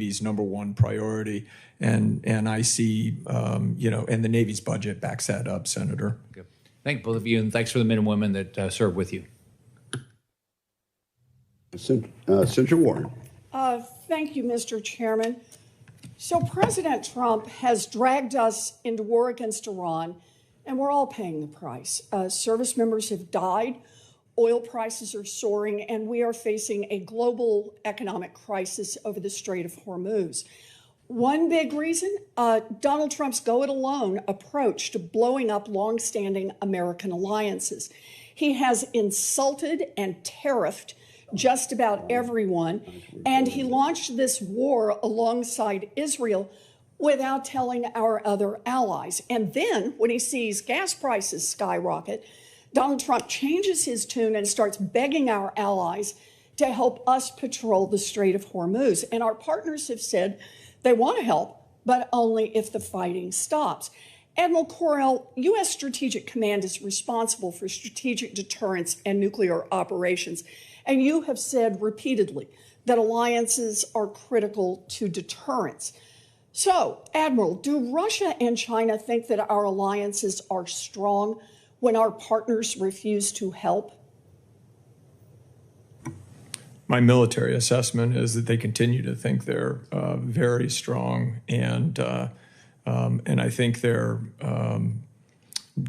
Navy's #1 priority, and I see, and the Navy's budget backs that up, Senator. Good. Thank both of you, and thanks for the men and women that serve with you. Senator Warren. Thank you, Mr. Chairman. So President Trump has dragged us into war against Iran, and we're all paying the price. Service members have died, oil prices are soaring, and we are facing a global economic crisis over the Strait of Hormuz. One big reason, Donald Trump's go-it-alone approach to blowing up longstanding American alliances. He has insulted and tariffed just about everyone, and he launched this war alongside Israel without telling our other allies. And then, when he sees gas prices skyrocket, Donald Trump changes his tune and starts begging our allies to help us patrol the Strait of Hormuz. And our partners have said they want to help, but only if the fighting stops. Admiral Correll, U.S. Strategic Command is responsible for strategic deterrence and nuclear operations. And you have said repeatedly that alliances are critical to deterrence. So, Admiral, do Russia and China think that our alliances are strong when our partners refuse to help? My military assessment is that they continue to think they're very strong, and I think their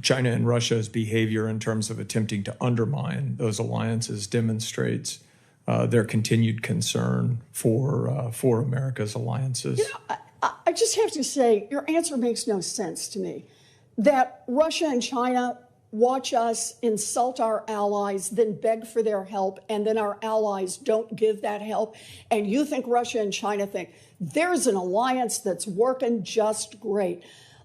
China and Russia's behavior in terms of attempting to undermine those alliances demonstrates their continued concern for America's alliances. You know, I just have to say, your answer makes no sense to me. That Russia and China watch us insult our allies, then beg for their help, and then our allies don't give that help. And you think Russia and China think there's an alliance that's working just great.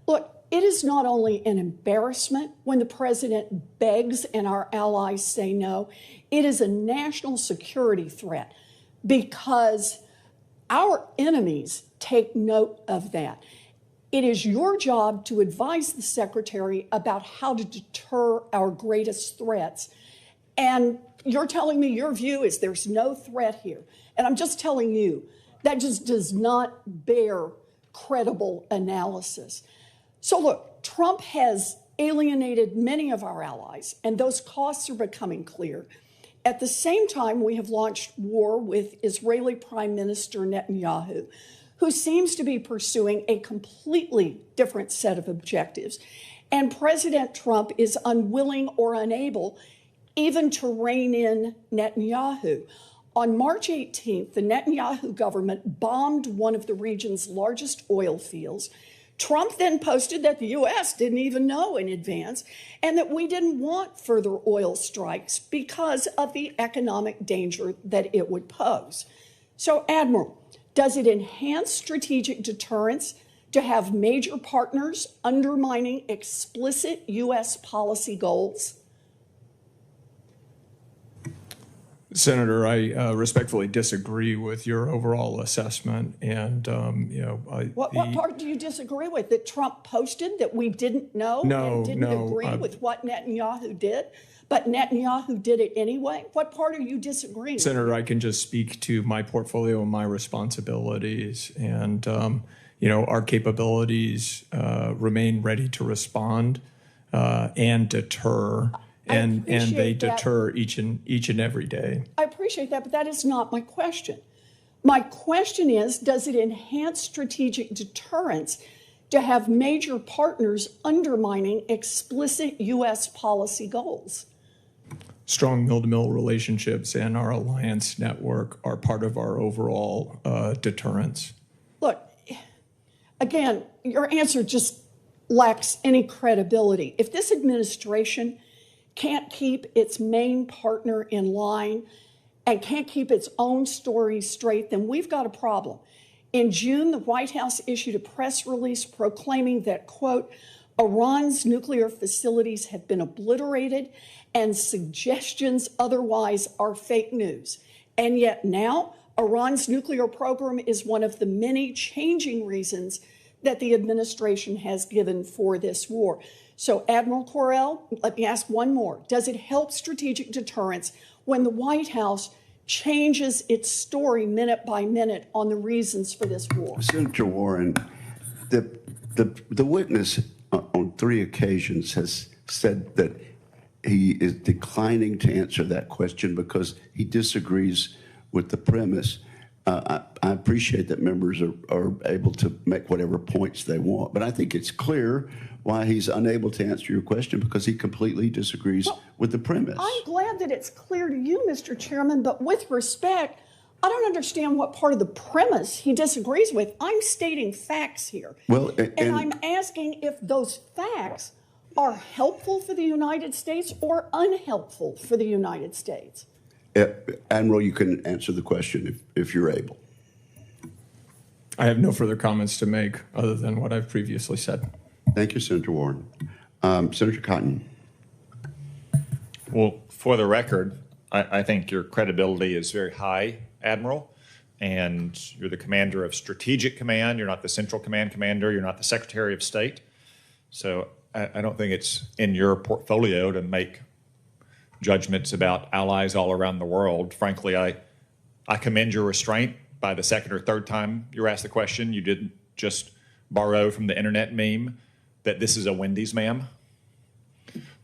Look, it is not only an embarrassment when the president begs and our allies say no, it is a national security threat because our enemies take note of that. It is your job to advise the secretary about how to deter our greatest threats. And you're telling me your view is there's no threat here. And I'm just telling you, that just does not bear credible analysis. So look, Trump has alienated many of our allies, and those costs are becoming clear. At the same time, we have launched war with Israeli Prime Minister Netanyahu, who seems to be pursuing a completely different set of objectives. And President Trump is unwilling or unable even to rein in Netanyahu. On March 18th, the Netanyahu government bombed one of the region's largest oil fields. Trump then posted that the U.S. didn't even know in advance and that we didn't want further oil strikes because of the economic danger that it would pose. So, Admiral, does it enhance strategic deterrence to have major partners undermining explicit U.S. policy goals? Senator, I respectfully disagree with your overall assessment. And, What part do you disagree with? That Trump posted that we didn't know and didn't agree with what Netanyahu did, but Netanyahu did it anyway? What part are you disagreeing with? Senator, I can just speak to my portfolio and my responsibilities. And, our capabilities remain ready to respond and deter. And they deter each and every day. I appreciate that, but that is not my question. My question is, does it enhance strategic deterrence to have major partners undermining explicit U.S. policy goals? Strong mill-to-mill relationships and our alliance network are part of our overall deterrence. Look, again, your answer just lacks any credibility. If this administration can't keep its main partner in line and can't keep its own story straight, then we've got a problem. In June, the White House issued a press release proclaiming that, quote, Iran's nuclear facilities have been obliterated and suggestions otherwise are fake news. And yet now, Iran's nuclear program is one of the many changing reasons that the administration has given for this war. So, Admiral Correll, let me ask one more. Does it help strategic deterrence when the White House changes its story minute by minute on the reasons for this war. Senator Warren, the witness on 3 occasions has said that he is declining to answer that question because he disagrees with the premise. I appreciate that members are able to make whatever points they want, but I think it's clear why he's unable to answer your question, because he completely disagrees with the premise. I'm glad that it's clear to you, Mr. Chairman, but with respect, I don't understand what part of the premise he disagrees with. I'm stating facts here. Well, and I'm asking if those facts are helpful for the United States or unhelpful for the United States. Admiral, you can answer the question if you're able. I have no further comments to make other than what I've previously said. Thank you, Senator Warren. Senator Cotton. Well, for the record, I think your credibility is very high, Admiral, and you're the commander of Strategic Command. You're not the Central Command commander. You're not the Secretary of State. So I don't think it's in your portfolio to make judgments about allies all around the world. Frankly, I commend your restraint. By the second or third time you were asked the question, you didn't just borrow from the internet meme that this is a Wendy's, ma'am.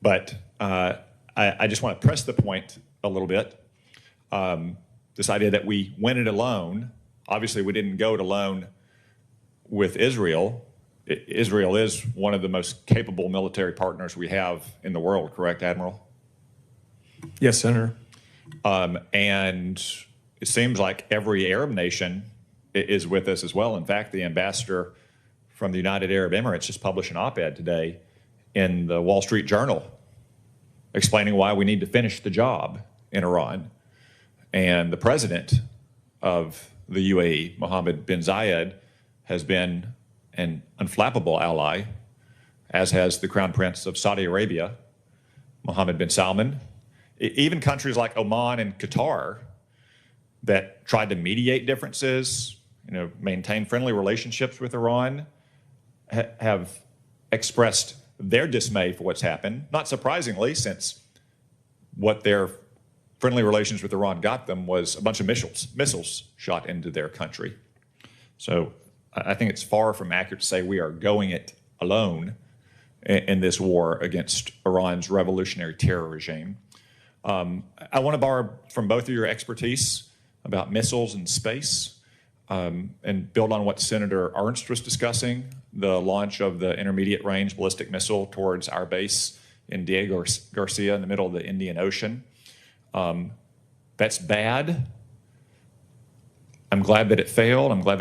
But I just want to press the point a little bit. This idea that we went it alone, obviously we didn't go it alone with Israel. Israel is one of the most capable military partners we have in the world, correct, Admiral? Yes, Senator. And it seems like every Arab nation is with us as well. In fact, the ambassador from the United Arab Emirates just published an op-ed today in the Wall Street Journal explaining why we need to finish the job in Iran. And the president of the UAE, Mohammed bin Zayed, has been an unflappable ally, as has the Crown Prince of Saudi Arabia, Mohammed bin Salman. Even countries like Oman and Qatar that tried to mediate differences, maintain friendly relationships with Iran, have expressed their dismay for what's happened. Not surprisingly, since what their friendly relations with Iran got them was a bunch of missiles shot into their country. So I think it's far from accurate to say we are going it alone in this war against Iran's revolutionary terror regime. I want to borrow from both of your expertise about missiles and space, and build on what Senator Ernst was discussing, the launch of the intermediate range ballistic missile towards our base in Diego Garcia in the middle of the Indian Ocean. That's bad. I'm glad that it failed. I'm glad that we